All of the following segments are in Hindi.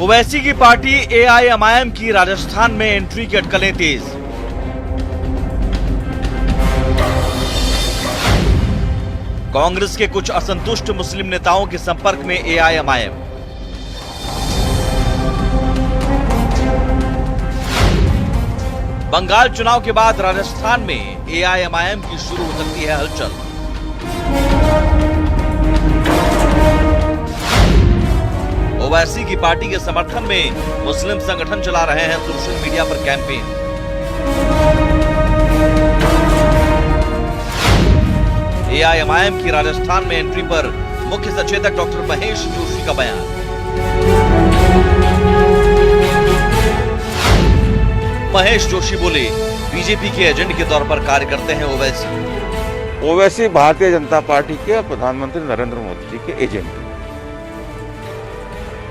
ओवैसी की पार्टी एआईएमआईएम की राजस्थान में एंट्री की अटकलें तेज। कांग्रेस के कुछ असंतुष्ट मुस्लिम नेताओं के संपर्क में एआईएमआईएम। बंगाल चुनाव के बाद राजस्थान में एआईएमआईएम की शुरू हो सकती है हलचल। ओवैसी की पार्टी के समर्थन में मुस्लिम संगठन चला रहे हैं सोशल मीडिया पर कैंपेन। एआईएमआईएम की राजस्थान में एंट्री पर मुख्य सचेतक डॉक्टर महेश जोशी का बयान। महेश जोशी बोले, बीजेपी के एजेंट के तौर पर कार्य करते हैं ओवैसी। ओवैसी भारतीय जनता पार्टी के प्रधानमंत्री नरेंद्र मोदी जी के एजेंट हैं।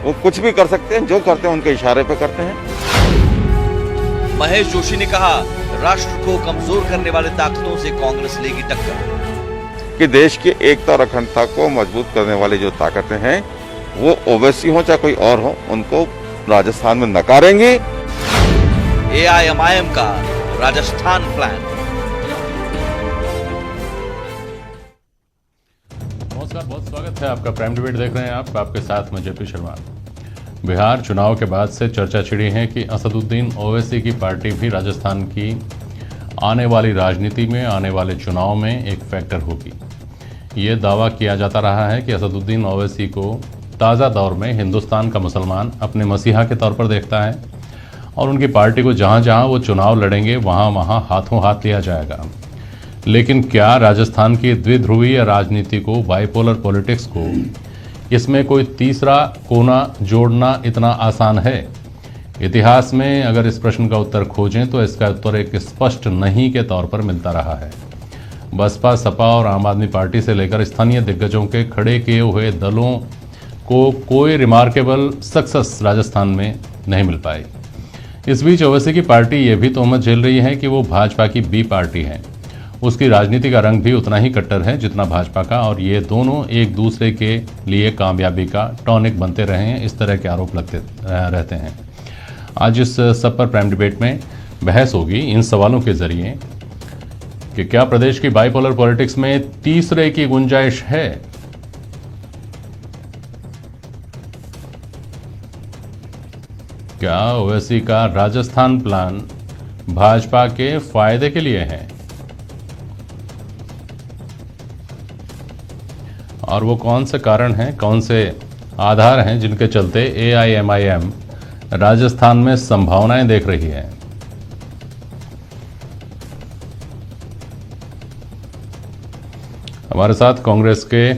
वो कुछ भी कर सकते हैं, जो करते हैं उनके इशारे पे करते हैं। महेश जोशी ने कहा, राष्ट्र को कमजोर करने वाले ताकतों से कांग्रेस लेगी टक्कर। कि देश की एकता और अखंडता को मजबूत करने वाली जो ताकतें हैं वो ओवैसी हो चाहे कोई और हो, उनको राजस्थान में नकारेंगे। एआईएमआईएम का राजस्थान प्लान। नमस्कार, बहुत स्वागत है आपका। प्राइम डिबेट देख रहे हैं आप, आपके साथ मैं जेपी शर्मा। बिहार चुनाव के बाद से चर्चा छिड़ी है कि असदुद्दीन ओवैसी की पार्टी भी राजस्थान की आने वाली राजनीति में, आने वाले चुनाव में एक फैक्टर होगी। ये दावा किया जाता रहा है कि असदुद्दीन ओवैसी को ताज़ा दौर में हिंदुस्तान का मुसलमान अपने मसीहा के तौर पर देखता है और उनकी पार्टी को जहाँ जहाँ वो चुनाव लड़ेंगे वहाँ वहाँ हाथों हाथ लिया जाएगा। लेकिन क्या राजस्थान की द्विध्रुवीय राजनीति को, बाइपोलर पॉलिटिक्स को, इसमें कोई तीसरा कोना जोड़ना इतना आसान है? इतिहास में अगर इस प्रश्न का उत्तर खोजें तो इसका उत्तर एक स्पष्ट नहीं के तौर पर मिलता रहा है। बसपा, सपा और आम आदमी पार्टी से लेकर स्थानीय दिग्गजों के खड़े किए हुए दलों को कोई रिमार्केबल सक्सेस राजस्थान में नहीं मिल पाई। इस बीच ओवैसी की पार्टी ये भी तोहमत झेल रही है कि वो भाजपा की बी पार्टी है। उसकी राजनीति का रंग भी उतना ही कट्टर है जितना भाजपा का, और ये दोनों एक दूसरे के लिए कामयाबी का टॉनिक बनते रहे हैं, इस तरह के आरोप लगते रहते हैं। आज इस सब पर प्राइम डिबेट में बहस होगी इन सवालों के जरिए कि क्या प्रदेश की बाइपोलर पॉलिटिक्स में तीसरे की गुंजाइश है? क्या ओवैसी का राजस्थान प्लान भाजपा के फायदे के लिए है? और वो कौन से कारण हैं, कौन से आधार हैं जिनके चलते एआईएमआईएम राजस्थान में संभावनाएं देख रही है? हमारे साथ कांग्रेस के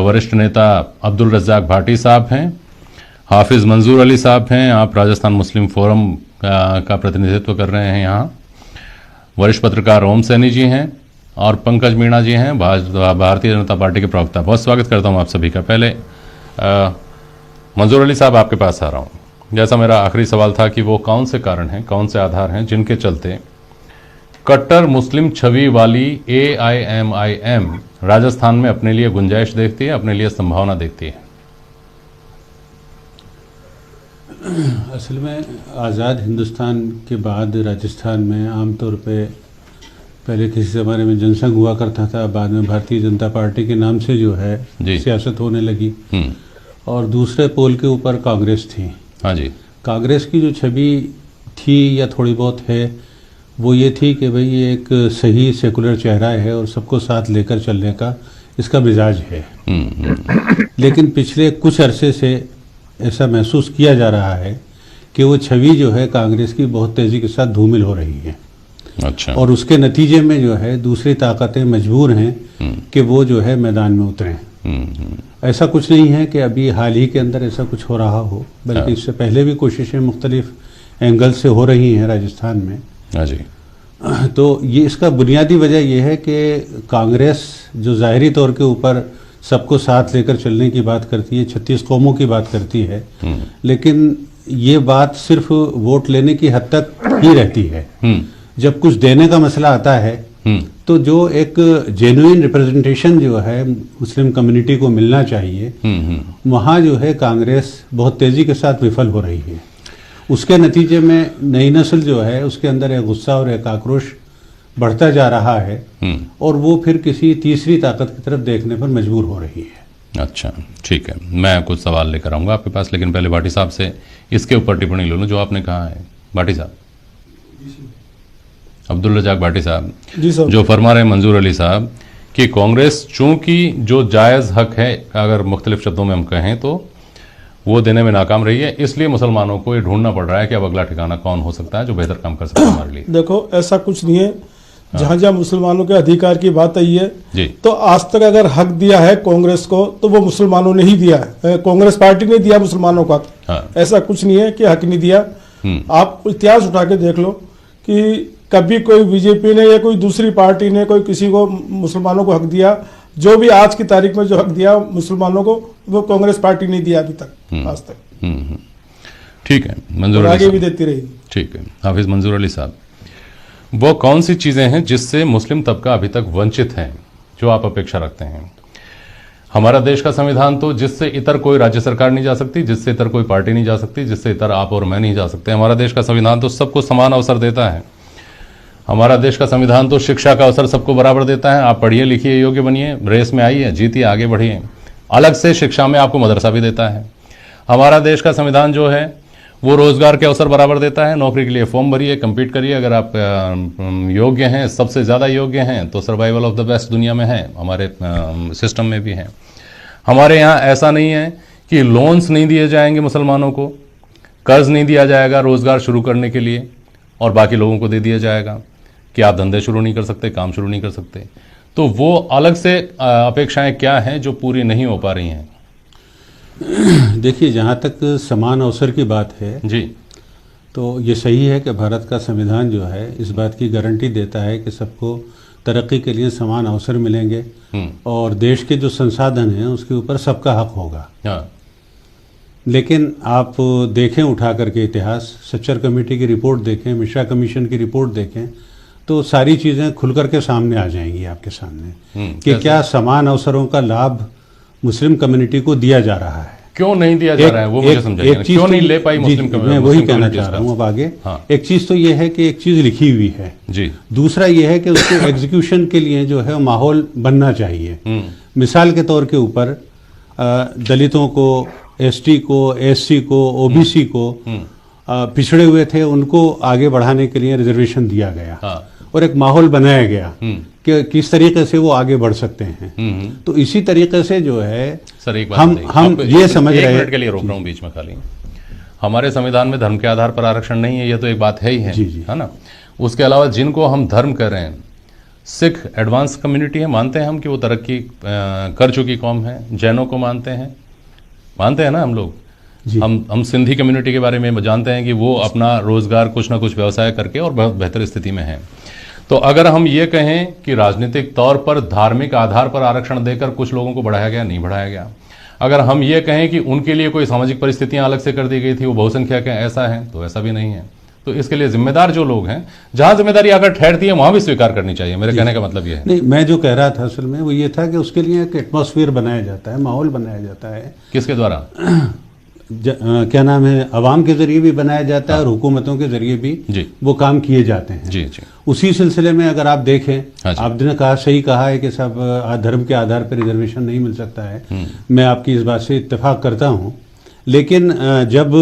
वरिष्ठ नेता अब्दुल रज्जाक भाटी साहब हैं, हाफिज मंजूर अली साहब हैं, आप राजस्थान मुस्लिम फोरम का प्रतिनिधित्व कर रहे हैं यहाँ, वरिष्ठ पत्रकार ओम सैनी जी हैं और पंकज मीणा जी हैं, भारतीय जनता पार्टी के प्रवक्ता। बहुत स्वागत करता हूं आप सभी का। पहले मंजूर अली साहब आपके पास आ रहा हूं। जैसा मेरा आखिरी सवाल था कि वो कौन से कारण हैं, कौन से आधार हैं जिनके चलते कट्टर मुस्लिम छवि वाली एआईएमआईएम राजस्थान में अपने लिए गुंजाइश देखती है, अपने लिए संभावना देखती है? असल में आज़ाद हिंदुस्तान के बाद राजस्थान में आमतौर पे पहले किसी ज़माने में जनसंघ हुआ करता था, बाद में भारतीय जनता पार्टी के नाम से जो है सियासत होने लगी और दूसरे पोल के ऊपर कांग्रेस थी। हाँ जी। कांग्रेस की जो छवि थी या थोड़ी बहुत है वो ये थी कि भाई ये एक सही सेकुलर चेहरा है और सबको साथ लेकर चलने का इसका मिजाज है। लेकिन पिछले कुछ अरसे से ऐसा महसूस किया जा रहा है कि वो छवि जो है कांग्रेस की बहुत तेज़ी के साथ धूमिल हो रही है। अच्छा। और उसके नतीजे में जो है दूसरी ताकतें मजबूर हैं कि वो जो है मैदान में उतरें। ऐसा कुछ नहीं है कि अभी हाल ही के अंदर ऐसा कुछ हो रहा हो, बल्कि इससे पहले भी कोशिशें मुख्तलिफ एंगल से हो रही हैं राजस्थान में। हाँ जी। तो ये इसका बुनियादी वजह यह है कि कांग्रेस जो ज़ाहिरी तौर के ऊपर सबको साथ लेकर चलने की बात करती है, 36 कौमों की बात करती है, लेकिन ये बात सिर्फ वोट लेने की हद तक ही रहती है। जब कुछ देने का मसला आता है तो जो एक जेन्युइन रिप्रेजेंटेशन जो है मुस्लिम कम्युनिटी को मिलना चाहिए, वहाँ जो है कांग्रेस बहुत तेजी के साथ विफल हो रही है। उसके नतीजे में नई नस्ल जो है उसके अंदर एक गुस्सा और एक आक्रोश बढ़ता जा रहा है और वो फिर किसी तीसरी ताकत की तरफ देखने पर मजबूर हो रही है। अच्छा, ठीक है, मैं कुछ सवाल लेकर आऊँगा आपके पास, लेकिन पहले भाटी साहब से इसके ऊपर टिप्पणी ले लूँ जो आपने कहा है। भाटी साहब, अब्दुल रज़ाक भाटी साहब जी सर, जो फरमा रहे हैं मंजूर अली साहब कि कांग्रेस चूंकि जो जायज़ हक है, अगर मुख्तलिफ शब्दों में हम कहें तो वो देने में नाकाम रही है, इसलिए मुसलमानों को ये ढूंढना पड़ रहा है कि अब अगला ठिकाना कौन हो सकता है जो बेहतर काम कर सकता है हमारे लिए। देखो ऐसा कुछ नहीं है। जहाँ जहाँ मुसलमानों के अधिकार की बात आई है जी, तो आज तक अगर हक दिया है कांग्रेस को तो वो मुसलमानों ने ही दिया है, कांग्रेस पार्टी ने दिया मुसलमानों को हक। हाँ। ऐसा कुछ नहीं है कि हक नहीं दिया। आप इतिहास उठा के देख लो कि कभी कोई बीजेपी ने या कोई दूसरी पार्टी ने कोई किसी को मुसलमानों को हक दिया। जो भी आज की तारीख में जो हक दिया मुसलमानों को वो कांग्रेस पार्टी ने दिया अभी तक, आज तक। ठीक है मंजूर और अली आगे भी साहब, देती रहेगी। ठीक है हाफिज मंजूर अली साहब, वो कौन सी चीज़ें हैं जिससे मुस्लिम तबका अभी तक वंचित है जो आप अपेक्षा रखते हैं? हमारा देश का संविधान तो जिससे इतर कोई राज्य सरकार नहीं जा सकती, जिससे इतर कोई पार्टी नहीं जा सकती, जिससे इतर आप और मैं नहीं जा सकते। हमारा देश का संविधान तो सबको समान अवसर देता है। हमारा देश का संविधान तो शिक्षा का अवसर सबको बराबर देता है। आप पढ़िए लिखिए, योग्य बनिए, रेस में आइए, जीतिए, आगे बढ़िए। अलग से शिक्षा में आपको मदरसा भी देता है। हमारा देश का संविधान जो है वो रोजगार के अवसर बराबर देता है। नौकरी के लिए फॉर्म भरिए, compete करिए, अगर आप योग्य हैं, सबसे ज़्यादा योग्य हैं तो सर्वाइवल ऑफ द बेस्ट दुनिया में है, हमारे सिस्टम में भी है। हमारे यहाँ ऐसा नहीं है कि लोन्स नहीं दिए जाएंगे मुसलमानों को, कर्ज नहीं दिया जाएगा रोज़गार शुरू करने के लिए और बाकी लोगों को दे दिया जाएगा कि आप धंधे शुरू नहीं कर सकते, काम शुरू नहीं कर सकते। तो वो अलग से अपेक्षाएं क्या हैं जो पूरी नहीं हो पा रही हैं? देखिए, जहाँ तक समान अवसर की बात है जी, तो ये सही है कि भारत का संविधान जो है इस बात की गारंटी देता है कि सबको तरक्की के लिए समान अवसर मिलेंगे और देश के जो संसाधन हैं उसके ऊपर सबका हक होगा। हाँ, लेकिन आप देखें उठा करके इतिहास, सच्चर कमेटी की रिपोर्ट देखें, मिश्रा कमीशन की रिपोर्ट देखें, तो सारी चीज़ें खुल करके सामने आ जाएंगी आपके सामने कि क्या समान अवसरों का लाभ मुस्लिम कम्युनिटी को दिया जा रहा है। क्यों नहीं दिया जा रहा है वो मुझे समझाइए, क्यों नहीं ले पाई मुस्लिम कम्युनिटी? मैं वही कहना चाह रहा हूँ अब आगे। हाँ। एक चीज़ तो ये है कि एक चीज़ लिखी हुई है जी, दूसरा ये है कि उसके एग्जीक्यूशन के लिए जो है माहौल बनना चाहिए। मिसाल के तौर के ऊपर दलितों को, एसटी को, एससी को, ओबीसी को, पिछड़े हुए थे उनको आगे बढ़ाने के लिए रिजर्वेशन दिया गया। हाँ। और एक माहौल बनाया गया कि किस तरीके से वो आगे बढ़ सकते हैं। तो इसी तरीके से जो है सर एक बात हम ये समझ रहे हैं। एक मिनट के लिए रोक रहा हूँ बीच में खाली। हमारे संविधान में धर्म के आधार पर आरक्षण नहीं है, ये तो एक बात है ही है, है ना। उसके अलावा जिनको हम धर्म कह रहे हैं, सिख एडवांस कम्युनिटी है, मानते हैं हम कि वो तरक्की कर चुकी कौम है। जैनों को मानते हैं ना हम लोग। हम सिंधी कम्युनिटी के बारे में जानते हैं कि वो अपना रोजगार कुछ ना कुछ व्यवसाय करके और बहुत बेहतर स्थिति में है। तो अगर हम ये कहें कि राजनीतिक तौर पर धार्मिक आधार पर आरक्षण देकर कुछ लोगों को बढ़ाया गया, नहीं बढ़ाया गया। अगर हम ये कहें कि उनके लिए कोई सामाजिक परिस्थितियां अलग से कर दी गई थी, वो बहुसंख्यक है, ऐसा है, तो ऐसा भी नहीं है। तो इसके लिए जिम्मेदार जो लोग हैं, जहां जिम्मेदारी अगर ठहरती है वहां भी स्वीकार करनी चाहिए। मेरे कहने का मतलब ये है। नहीं, मैं जो कह रहा था असल में वो ये था कि उसके लिए एक एटमॉस्फेयर बनाया जाता है, माहौल बनाया जाता है। किसके द्वारा? क्या नाम है, अवाम के जरिए भी बनाया जाता है और हुकूमतों के जरिए भी जी, वो काम किए जाते हैं। जी जी। उसी सिलसिले में अगर आप देखें, हाँ, आपने सही कहा है कि सब धर्म के आधार पर रिजर्वेशन नहीं मिल सकता है। मैं आपकी इस बात से इत्तेफाक करता हूं। लेकिन जब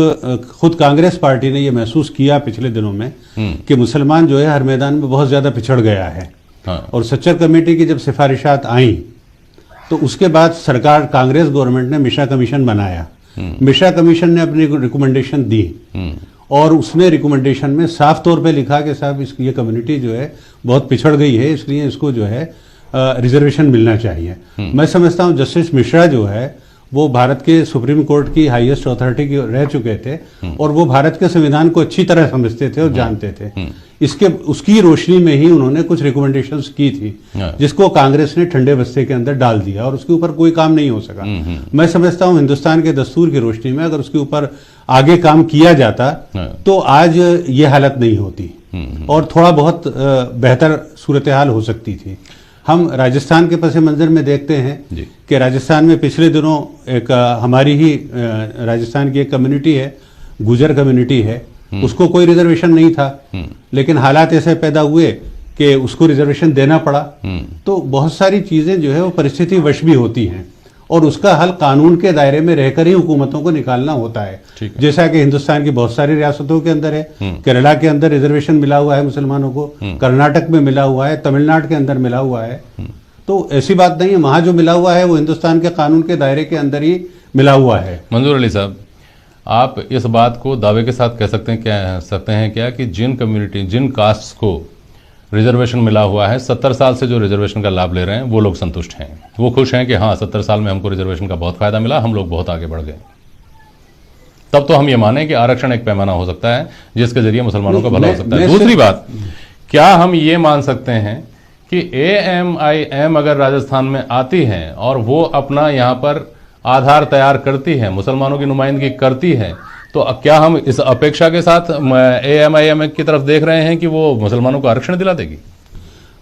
खुद कांग्रेस पार्टी ने ये महसूस किया पिछले दिनों में कि मुसलमान जो है हर मैदान में बहुत ज़्यादा पिछड़ गया है, और सच्चर कमेटी की जब सिफारिशात आई तो उसके बाद सरकार, कांग्रेस गवर्नमेंट ने मिश्रा कमीशन बनाया। मिश्रा कमीशन ने अपनी रिकमेंडेशन दी और उसने रिकमेंडेशन में साफ तौर पे लिखा कि साहब ये कम्युनिटी जो है बहुत पिछड़ गई है, इसलिए इसको जो है रिजर्वेशन मिलना चाहिए। मैं समझता हूँ जस्टिस मिश्रा जो है वो भारत के सुप्रीम कोर्ट की हाईएस्ट अथॉरिटी की रह चुके थे और वो भारत के संविधान को अच्छी तरह समझते थे और जानते थे। उसकी रोशनी में ही उन्होंने कुछ रिकमेंडेशंस की थी जिसको कांग्रेस ने ठंडे बस्ते के अंदर डाल दिया और उसके ऊपर कोई काम नहीं हो सका। मैं समझता हूं हिंदुस्तान के दस्तूर की रोशनी में अगर उसके ऊपर आगे काम किया जाता तो आज ये हालत नहीं होती। और थोड़ा बहुत बेहतर सूरत हाल हो सकती थी। हम राजस्थान के पस मंजर में देखते हैं कि राजस्थान में पिछले दिनों एक हमारी ही राजस्थान की एक कम्युनिटी है, गुजर कम्युनिटी है, उसको कोई रिजर्वेशन नहीं था, लेकिन हालात ऐसे पैदा हुए कि उसको रिजर्वेशन देना पड़ा। तो बहुत सारी चीजें जो है वो परिस्थिति वश भी होती हैं और उसका हल कानून के दायरे में रहकर ही हुकूमतों को निकालना होता है। जैसा कि हिंदुस्तान की बहुत सारी रियासतों के अंदर है, केरला के अंदर रिजर्वेशन मिला हुआ है मुसलमानों को, कर्नाटक में मिला हुआ है, तमिलनाडु के अंदर मिला हुआ है। तो ऐसी बात नहीं है, वहां जो मिला हुआ है वो हिंदुस्तान के कानून के दायरे के अंदर ही मिला हुआ है। मंजूर अली साहब, आप इस बात को दावे के साथ कह सकते हैं क्या कि जिन कम्युनिटी, जिन कास्ट को रिजर्वेशन मिला हुआ है, 70 साल से जो रिजर्वेशन का लाभ ले रहे हैं, वो लोग संतुष्ट हैं, वो खुश हैं कि हाँ 70 साल में हमको रिजर्वेशन का बहुत फायदा मिला, हम लोग बहुत आगे बढ़ गए। तब तो हम ये माने कि आरक्षण एक पैमाना हो सकता है जिसके जरिए मुसलमानों का भला हो सकता है। दूसरी बात, क्या हम ये मान सकते हैं कि AMIM अगर राजस्थान में आती है और वो अपना यहाँ पर आधार तैयार करती है, मुसलमानों की नुमाइंदगी करती है, तो क्या हम इस अपेक्षा के साथ AMIM की तरफ देख रहे हैं कि वो मुसलमानों को आरक्षण दिला देगी?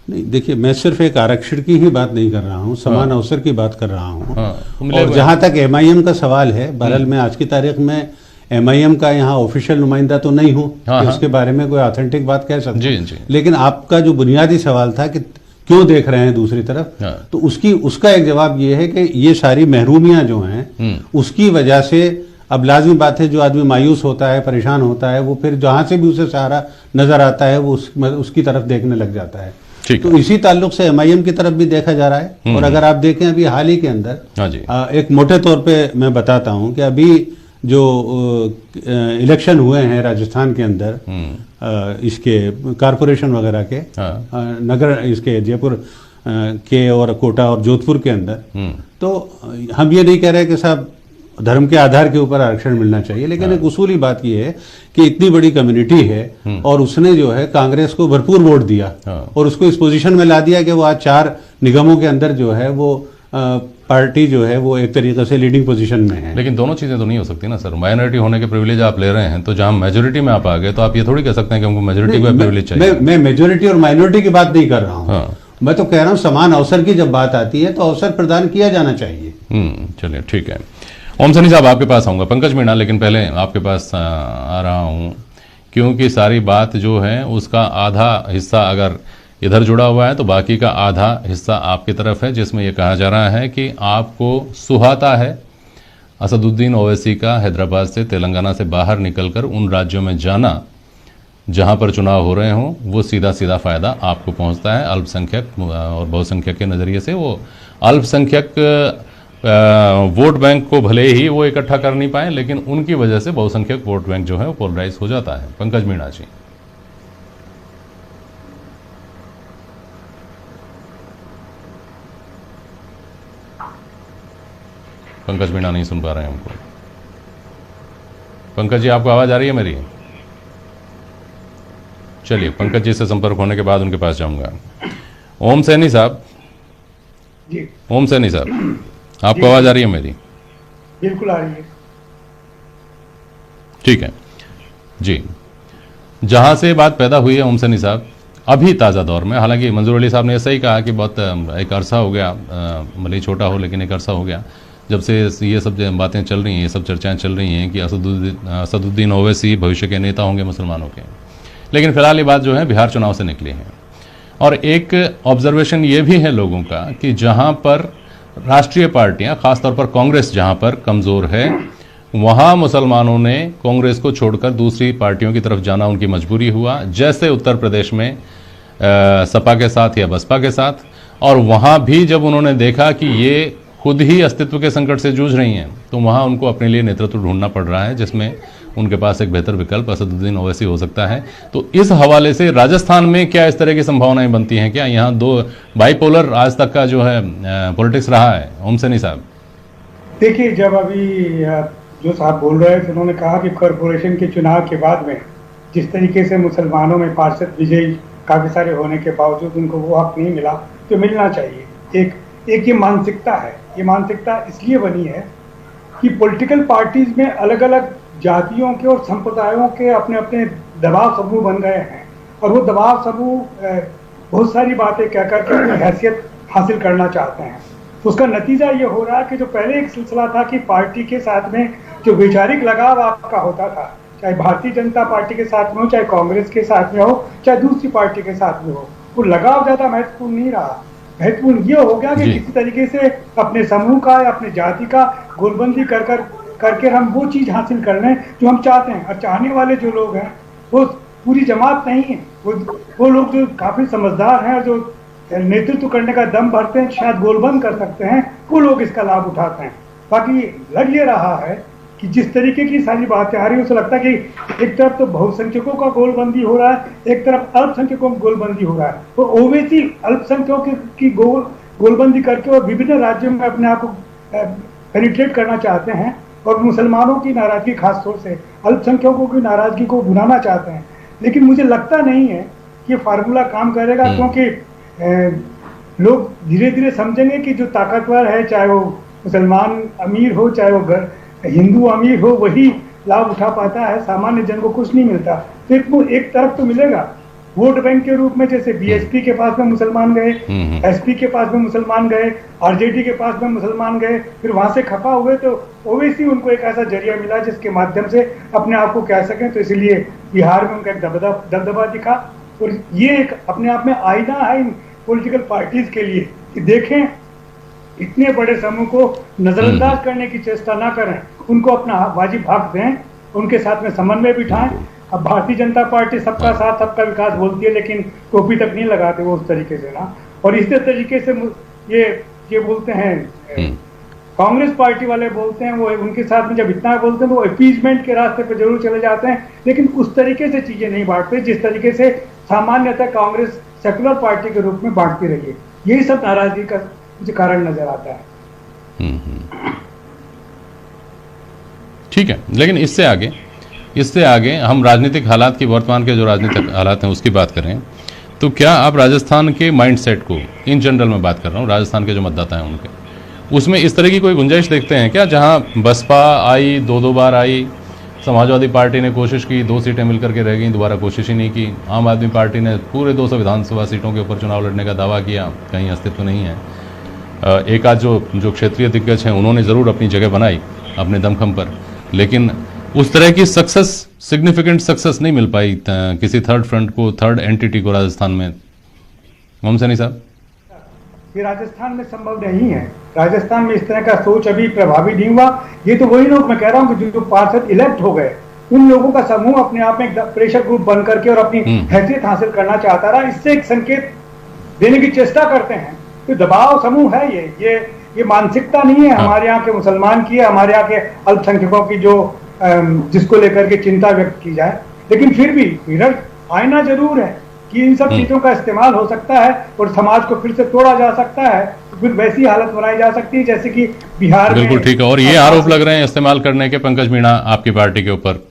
नहीं, देखिए, मैं सिर्फ एक आरक्षण की ही बात नहीं कर रहा हूँ, समान अवसर की बात कर रहा हूँ। और जहाँ तक MIM का सवाल है, बहरहाल मैं आज की तारीख में MIM का यहाँ ऑफिशियल नुमाइंदा तो नहीं हूँ कि उसके बारे में कोई ऑथेंटिक बात कह सकते हैं, लेकिन आपका जो बुनियादी सवाल था कि क्यों देख रहे हैं दूसरी तरफ, तो उसका एक जवाब ये है कि ये सारी महरूमियां जो हैं उसकी वजह से अब लाजमी बात है, जो आदमी मायूस होता है, परेशान होता है, वो फिर जहां से भी उसे सहारा नजर आता है वो उसकी तरफ देखने लग जाता है। तो इसी ताल्लुक से MIM की तरफ भी देखा जा रहा है। और अगर आप देखें अभी हाल ही के अंदर एक मोटे तौर पे मैं बताता हूं कि अभी जो इलेक्शन हुए हैं राजस्थान के अंदर, इसके कारपोरेशन वगैरह के, नगर इसके जयपुर के और कोटा और जोधपुर के अंदर, तो हम ये नहीं कह रहे कि साहब धर्म के आधार के ऊपर आरक्षण मिलना चाहिए, लेकिन एक उसूली बात यह है कि इतनी बड़ी कम्युनिटी है और उसने जो है कांग्रेस को भरपूर वोट दिया और उसको इस पोजीशन में ला दिया कि वो आज 4 निगमों के अंदर जो है वो पार्टी जो है वो एक तरीके से लीडिंग पोजीशन में है। लेकिन दोनों चीजें तो नहीं हो सकती ना सर। माइनॉरिटी होने के प्रिविलेज आप ले रहे हैं, तो जहां मेजोरिटी में आप आ गए तो आप ये थोड़ी कह सकते हैं कि हमको मेजोरिटी का प्रिविलेज चाहिए। मैं मेजोरिटी और माइनॉरिटी की बात नहीं कर रहा हूँ, मैं तो कह रहा हूँ समान अवसर की जब बात आती है तो अवसर प्रदान किया जाना चाहिए। चलिए ठीक है। ओम सैनी साहब, आपके पास आऊँगा। पंकज मीणा, लेकिन पहले आपके पास आ रहा हूँ क्योंकि सारी बात जो है उसका आधा हिस्सा अगर इधर जुड़ा हुआ है तो बाकी का आधा हिस्सा आपकी तरफ है, जिसमें यह कहा जा रहा है कि आपको सुहाता है असदुद्दीन ओवैसी का हैदराबाद से, तेलंगाना से बाहर निकलकर उन राज्यों में जाना जहां पर चुनाव हो रहे हों, वो सीधा सीधा फायदा आपको पहुंचता है। अल्पसंख्यक और बहुसंख्यक के नज़रिए से वो अल्पसंख्यक वोट बैंक को भले ही वो इकट्ठा कर नहीं पाए, लेकिन उनकी वजह से बहुसंख्यक वोट बैंक जो है वो पोलराइज हो जाता है। पंकज मीणा जी। पंकज मीणा नहीं सुन पा रहे हैं हमको। पंकज जी, आपको आवाज आ रही है मेरी? चलिए, पंकज जी से संपर्क होने के बाद उनके पास जाऊंगा। ओम सैनी साहब जी। ओम सैनी साहब, आपको आवाज आ रही है मेरी? बिल्कुल आ रही है। ठीक है जी। जहां से बात पैदा हुई है ओम सैनी साहब, अभी ताज़ा दौर में, हालांकि मंजूर अली साहब ने ऐसा ही कहा कि बहुत एक अरसा हो गया, भले ही छोटा हो लेकिन एक अरसा हो गया जब से ये सब बातें चल रही हैं, ये सब चर्चाएं चल रही हैं कि असदुद्दीन ओवैसी भविष्य के नेता होंगे मुसलमानों के। लेकिन फिलहाल ये बात जो है बिहार चुनाव से निकली है। और एक ऑब्जर्वेशन ये भी है लोगों का कि जहां पर राष्ट्रीय पार्टियां, खासतौर पर कांग्रेस जहां पर कमज़ोर है, वहां मुसलमानों ने कांग्रेस को छोड़कर दूसरी पार्टियों की तरफ जाना उनकी मजबूरी हुआ, जैसे उत्तर प्रदेश में सपा के साथ या बसपा के साथ। और वहां भी जब उन्होंने देखा कि ये खुद ही अस्तित्व के संकट से जूझ रही हैं, तो वहां उनको अपने लिए नेतृत्व ढूंढना पड़ रहा है, जिसमें उनके पास एक बेहतर विकल्प असदुद्दीन ओवैसी हो सकता है। तो इस हवाले से राजस्थान में क्या इस तरह की संभावनाएं बनती हैं? क्या यहाँ दो बाइपोलर आज तक का जो है पॉलिटिक्स रहा है? ओम सैनी साहब, देखिए, जब अभी जो साहब बोल रहे थे, उन्होंने कहा कि कॉरपोरेशन के चुनाव के बाद में जिस तरीके से मुसलमानों में पार्षद विजयी काफ़ी सारे होने के बावजूद उनको वो हक नहीं मिला, तो मिलना चाहिए। एक ये मानसिकता है। ये मानसिकता इसलिए बनी है कि पॉलिटिकल पार्टीज में अलग अलग जातियों के और संप्रदायों के अपने अपने दबाव समूह बन गए हैं और वो दबाव समूह बहुत सारी बातें कह करके अपनी हैसियत हासिल करना चाहते हैं। तो उसका नतीजा ये हो रहा है कि जो पहले एक सिलसिला था कि पार्टी के साथ में जो वैचारिक लगाव आपका होता था, चाहे भारतीय जनता पार्टी के साथ में हो, चाहे कांग्रेस के साथ में हो, चाहे दूसरी पार्टी के साथ में हो, वो लगाव ज्यादा महत्वपूर्ण नहीं रहा। महत्वपूर्ण ये हो गया कि किसी तरीके से अपने समूह का या अपने जाति का गोलबंदी करके हम वो चीज हासिल कर लें जो हम चाहते हैं। और चाहने वाले जो लोग हैं वो पूरी जमात नहीं है, वो लोग जो काफी समझदार हैं और जो नेतृत्व करने का दम भरते हैं, शायद गोलबंद कर सकते हैं, वो लोग इसका लाभ उठाते हैं। बाकी लग ये रहा है कि जिस तरीके की सारी बातें आ रही है उसे लगता है कि एक तरफ तो बहुसंख्यकों का गोलबंदी हो रहा है, एक तरफ अल्पसंख्यकों का गोलबंदी हो रहा है। तो ओवैसी अल्पसंख्यकों की गोलबंदी करके और विभिन्न राज्यों में अपने आप को पेनिट्रेट करना चाहते हैं और मुसलमानों की नाराजगी, खास तौर से अल्पसंख्यकों की नाराजगी को भुनाना चाहते हैं। लेकिन मुझे लगता नहीं है कि फार्मूला काम करेगा, क्योंकि लोग धीरे धीरे समझेंगे कि जो ताकतवर है, चाहे वो मुसलमान अमीर हो, चाहे वो हिंदू अमीर हो, वही लाभ उठा पाता है, सामान्य जन को कुछ नहीं मिलता। तो एक तरफ तो मिलेगा वोट बैंक के रूप में, जैसे बीएसपी के पास में मुसलमान गए, एसपी के पास में मुसलमान गए, आरजेडी के पास में मुसलमान गए, फिर वहां से खफा हुए तो ओवैसी उनको एक ऐसा जरिया मिला जिसके माध्यम से अपने आप को कह सकें। तो इसलिए बिहार में उनका एक दबदबा दिखा। और ये एक अपने आप में आईना है इन पॉलिटिकल पार्टीज के लिए कि देखें, इतने बड़े समूह को नजरअंदाज करने की चेष्टा ना करें, उनको अपना वाजिब हक दें, उनके साथ में समन्वय बिठाएं। अब भारतीय जनता पार्टी सबका साथ सबका विकास बोलती है, लेकिन टोपी तक नहीं लगाते वो उस तरीके से ना। और इसी तरीके से ये बोलते हैं, कांग्रेस पार्टी वाले बोलते हैं, वो उनके साथ में जब इतना बोलते हैं तो वो अपीजमेंट के रास्ते पर जरूर चले जाते हैं, लेकिन उस तरीके से चीजें नहीं बांटते जिस तरीके से सामान्यतः कांग्रेस सेकुलर पार्टी के रूप में बांटती रही है। यही सब नाराजगी का मुझे कारण नजर आता है। ठीक है, लेकिन इससे आगे हम राजनीतिक हालात की, वर्तमान के जो राजनीतिक हालात हैं उसकी बात करें तो क्या आप राजस्थान के माइंडसेट को, इन जनरल में बात कर रहा हूँ, राजस्थान के जो मतदाता हैं उनके, उसमें इस तरह की कोई गुंजाइश देखते हैं क्या, जहां बसपा आई, दो बार आई, समाजवादी पार्टी ने कोशिश की, 2 सीटें मिलकर के रह गई, दोबारा कोशिश ही नहीं की, आम आदमी पार्टी ने पूरे 200 विधानसभा सीटों के ऊपर चुनाव लड़ने का दावा किया, कहीं अस्तित्व नहीं है। एक आध जो क्षेत्रीय दिग्गज हैं उन्होंने ज़रूर अपनी जगह बनाई अपने दमखम पर, लेकिन उस तरह की सक्सेस, सिग्निफिकेंट सक्सेस नहीं मिल पाई किसी थर्ड फ्रंट को, थर्ड एंटिटी को राजस्थान में। मोहम्मद सैनी साहब, ये राजस्थान में संभव नहीं है। राजस्थान में इस तरह का सोच अभी प्रभावी नहीं हुआ। ये तो वही लोग, मैं कह रहा हूँ कि जो पार्षद इलेक्ट हो गए, उन लोगों का समूह अपने आप में एक प्रेशर ग्रुप बन करके और अपनी हैसियत हासिल करना चाहता रहा। इससे एक संकेत देने की चेष्टा करते हैं। तो दबाव समूह है ये मानसिकता नहीं है हमारे यहाँ के मुसलमान की, हमारे यहाँ के अल्पसंख्यकों की जो जिसको लेकर के चिंता व्यक्त की जाए। लेकिन फिर भी रिजल्ट आईना जरूर है कि इन सब चीजों का इस्तेमाल हो सकता है और समाज को फिर से तोड़ा जा सकता है, तो फिर वैसी हालत बनाई जा सकती है जैसे कि बिहार में। बिल्कुल ठीक है। और ये आरोप लग रहे हैं इस्तेमाल करने के पंकज मीणा आपकी पार्टी के ऊपर।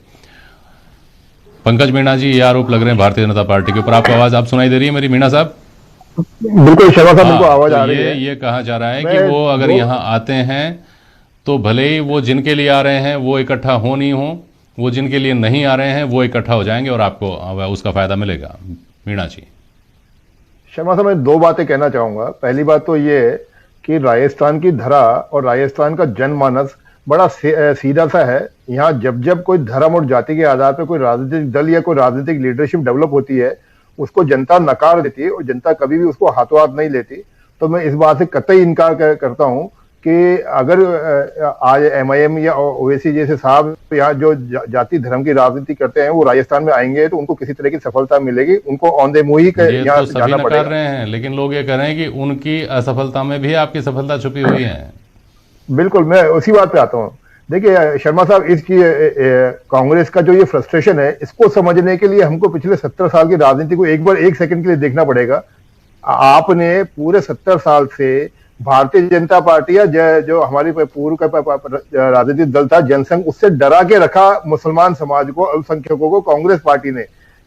पंकज मीणा जी, ये आरोप लग रहे हैं भारतीय जनता पार्टी के ऊपर। आपको आवाज आप सुनाई दे रही है मेरी, मीणा साहब? बिल्कुल शर्मा साहब, बिल्कुल आवाज आ रही है। ये कहा जा रहा है कि वो अगर यहाँ आते हैं तो भले ही वो जिनके लिए आ रहे हैं वो इकट्ठा हो नहीं हो, वो जिनके लिए नहीं आ रहे हैं वो इकट्ठा हो जाएंगे और आपको उसका फायदा मिलेगा। मीणा जी। शर्मा साहब, मैं 2 बातें कहना चाहूंगा। पहली बात तो ये कि राजस्थान की धरा और राजस्थान का जनमानस बड़ा सीधा सा है। यहाँ जब कोई धर्म और जाति के आधार पर कोई राजनीतिक दल या कोई राजनीतिक लीडरशिप डेवलप होती है, उसको जनता नकार देती है और जनता कभी भी उसको हाथों हाथ नहीं लेती। तो मैं इस बात से कतई इनकार करता हूं कि अगर आज एमआईएम या ओवैसी जैसे साहब यहाँ जो जाति धर्म की राजनीति करते हैं वो राजस्थान में आएंगे तो उनको किसी तरह की सफलता मिलेगी। उनको ऑन द मूव ही यहाँ तो जाना पड़ेगा। कर रहे हैं, लेकिन लोग ये कह रहे हैं कि उनकी असफलता में भी आपकी सफलता छुपी हुई है। बिल्कुल, मैं उसी बात पे आता हूँ। देखिए शर्मा साहब, इसकी कांग्रेस का जो ये फ्रस्ट्रेशन है, इसको समझने के लिए हमको पिछले 70 साल की राजनीति को एक बार 1 सेकंड के लिए देखना पड़ेगा। आपने पूरे 70 साल से भारतीय जनता पार्टी या जो हमारी पूर्व का राजनीतिक दल था जनसंघ, उससे डरा के रखा मुसलमान समाज को, अल्पसंख्यकों को कांग्रेस पार्टी ने,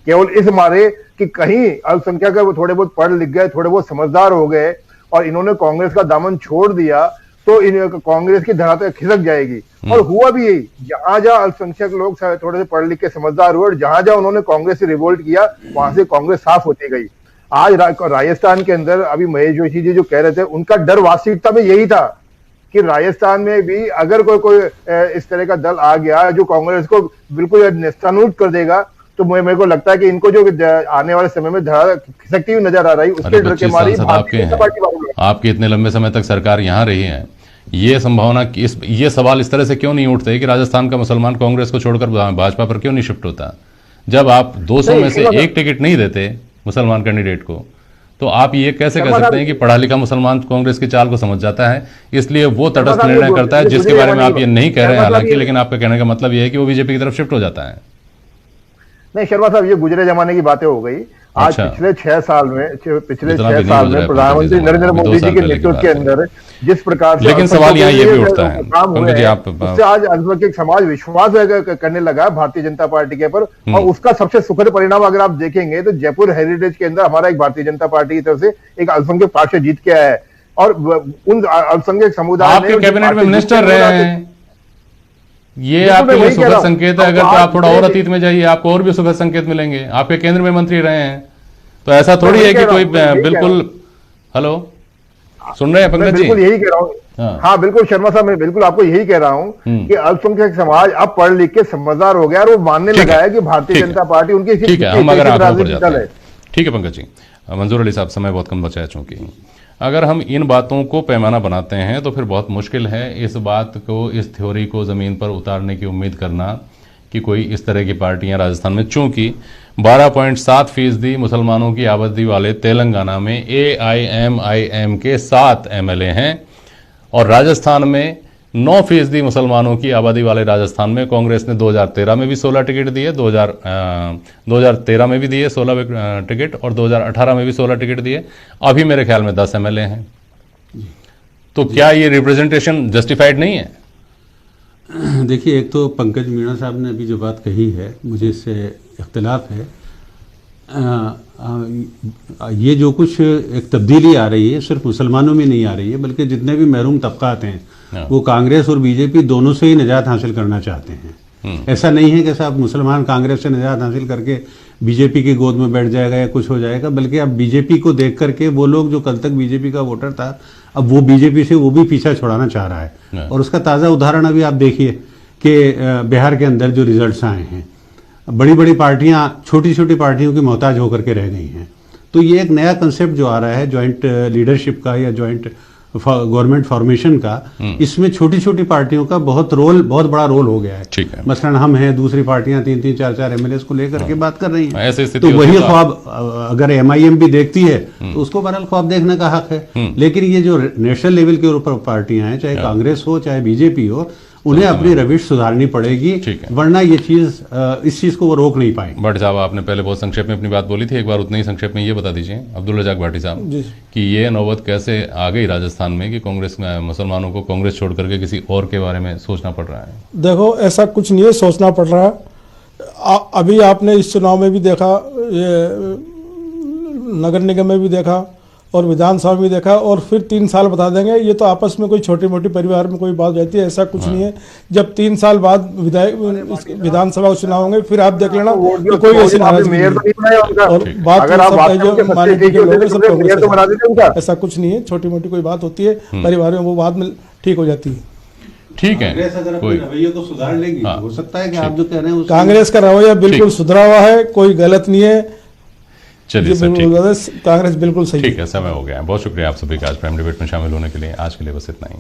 केवल इस मारे कि कहीं अल्पसंख्यक थोड़े बहुत पढ़ लिख गए, थोड़े बहुत समझदार हो गए और इन्होंने कांग्रेस का दामन छोड़ दिया तो कांग्रेस की धरा तो खिसक जाएगी। और हुआ भी यही, जहां जहां अल्पसंख्यक लोग थोड़े से पढ़ लिख के समझदार हुए और जहां जहां उन्होंने कांग्रेस से रिवोल्ट किया, वहां से कांग्रेस साफ होती गई। आज राजस्थान के अंदर अभी महेश जोशी जी जो कह रहे थे, उनका डर वास्तविकता में यही था कि राजस्थान में भी अगर कोई इस तरह का दल आ गया जो कांग्रेस को बिल्कुल नेस्तनाबूद कर देगा, तो मेरे को लगता है कि इनको जो आने वाले समय में धरा खिसकती हुई नजर आ रही, उसके डर के मारे भारतीय जनता पार्टी आपके इतने लंबे समय तक सरकार यहाँ रही है, ये संभावना ये सवाल इस तरह से क्यों नहीं उठते कि राजस्थान का मुसलमान कांग्रेस को छोड़कर भाजपा पर क्यों नहीं शिफ्ट होता? जब आप 200 में से एक टिकट नहीं देते मुसलमान कैंडिडेट को, तो आप ये कैसे कह सकते हैं कि पढ़ा लिखा मुसलमान कांग्रेस की चाल को समझ जाता है, इसलिए वो तटस्थ निर्णय करता है, जिसके बारे में आप ये नहीं कह रहे हैं हालांकि, लेकिन आपका कहने का मतलब ये है कि वो बीजेपी की तरफ शिफ्ट हो जाता है। नहीं शर्मा साहब, ये गुजरे जमाने की बातें हो गई। आज पिछले 6 साल में प्रधानमंत्री नरेंद्र मोदी जी के नेतृत्व के अंदर जिस प्रकार से, लेकिन सवाल यहाँ ये भी उठता है पंकज जी, आप उससे आज अल्पसंख्यक समाज विश्वास करने लगा भारतीय जनता पार्टी के ऊपर, और उसका सबसे सुखद परिणाम अगर आप देखेंगे तो जयपुर हेरिटेज के अंदर हमारा एक भारतीय जनता पार्टी की तरफ से एक अल्पसंख्यक पार्षद जीत के आया है, और उन अल्पसंख्यक समुदाय आपके कैबिनेट में मिनिस्टर रहे हैं, ये आपके लिए सुखद संकेत है। अगर तो आप थोड़ा और अतीत में जाइए, आपको और भी सुखद संकेत मिलेंगे। आपके केंद्र में मंत्री रहे हैं, तो ऐसा थोड़ी है कि कोई बिल्कुल। हेलो, सुन रहे हैं पंकज जी? बिल्कुल यही कह रहा हूँ। हाँ बिल्कुल शर्मा साहब, मैं बिल्कुल आपको यही कह रहा हूँ कि अल्पसंख्यक समाज अब पढ़ लिख के समझदार हो गया और वो मानने लगा है कि भारतीय जनता पार्टी उनकी ठीक है। हम अगर आंकड़ों पर जाते हैं, ठीक है पंकज जी, मंजूर अली साहब, समय बहुत कम बचा है चूंकि, अगर हम इन बातों को पैमाना बनाते हैं तो फिर बहुत मुश्किल है इस बात को, इस थ्योरी को ज़मीन पर उतारने की उम्मीद करना कि कोई इस तरह की पार्टियां राजस्थान में, चूंकि 12.7% मुसलमानों की आबादी वाले तेलंगाना में AIMIM के 7 MLA हैं, और राजस्थान में 9% मुसलमानों की आबादी वाले राजस्थान में कांग्रेस ने 2013 में भी 16 टिकट दिए, 2013 में भी दिए 16 टिकट, और 2018 में भी 16 टिकट दिए। अभी मेरे ख्याल में 10 MLA हैं। तो क्या ये रिप्रेजेंटेशन जस्टिफाइड नहीं है? देखिए, एक तो पंकज मीणा साहब ने अभी जो बात कही है, मुझे इससे इख्तिलाफ है। ये जो कुछ एक तब्दीली आ रही है, सिर्फ मुसलमानों में नहीं आ रही है, बल्कि जितने भी महरूम तबकात हैं वो कांग्रेस और बीजेपी दोनों से ही निजात हासिल करना चाहते हैं। ऐसा नहीं है कि साहब मुसलमान कांग्रेस से निजात हासिल करके बीजेपी की गोद में बैठ जाएगा या कुछ हो जाएगा, बल्कि अब बीजेपी को देख करके वो लोग जो कल तक बीजेपी का वोटर था, अब वो बीजेपी से वो भी पीछा छुड़ाना चाह रहा है। और उसका ताज़ा उदाहरण अभी आप देखिए कि बिहार के अंदर जो रिजल्ट्स आए हैं, बड़ी बड़ी पार्टियां छोटी छोटी पार्टियों की मोहताज होकर के रह गई हैं। तो ये एक नया कंसेप्ट जो आ रहा है ज्वाइंट लीडरशिप का या ज्वाइंट गवर्नमेंट फॉर्मेशन का, इसमें छोटी छोटी पार्टियों का बहुत बड़ा रोल हो गया है। मसलन हम हैं, दूसरी पार्टियां 3-3, 4-4 MLAs को लेकर के बात कर रही हैं, तो वही ख्वाब अगर MIM भी देखती है तो उसको बहरहाल ख्वाब देखने का हक है। लेकिन ये जो नेशनल लेवल के ऊपर पार्टियां हैं, चाहे कांग्रेस हो चाहे बीजेपी हो, उन्हें अपनी रविश सुधारनी पड़ेगी, वरना ये इस चीज को वो रोक नहीं पाएंगे। भट्ट साहब, आपने पहले बहुत संक्षेप में अपनी बात बोली थी, एक बार उतने ही संक्षेप में ये बता दीजिए अब्दुल रज़ाक भाटी साहब कि ये नौबत कैसे आ गई राजस्थान में कि कांग्रेस मुसलमानों को कांग्रेस छोड़ करके किसी और के बारे में सोचना पड़ रहा है? देखो, ऐसा कुछ नहीं है सोचना पड़ रहा है। अभी आपने इस चुनाव में भी देखा, ये नगर निगम में भी देखा और विधानसभा में देखा, और फिर 3 साल बता देंगे। ये तो आपस में कोई छोटी मोटी परिवार में कोई बात रहती है, ऐसा कुछ नहीं है। जब 3 साल बाद विधानसभा के चुनाव होंगे, फिर आप देख लेना कि कोई ऐसी नाराजगी नहीं है। और बात ऐसा कुछ नहीं है, छोटी मोटी कोई बात होती है परिवार में, वो बाद में ठीक हो जाती है। ठीक है, अगर अपने रवैये को सुधार लेगी, हो सकता है कि आप जो कह रहे हैं कांग्रेस का रवैया बिल्कुल सुधरा हुआ है, कोई गलत नहीं है। चलिए सर, कांग्रेस बिल्कुल सही। ठीक है, समय हो गया है। बहुत शुक्रिया आप सभी का आज प्राइम डिबेट में शामिल होने के लिए। आज के लिए बस इतना ही।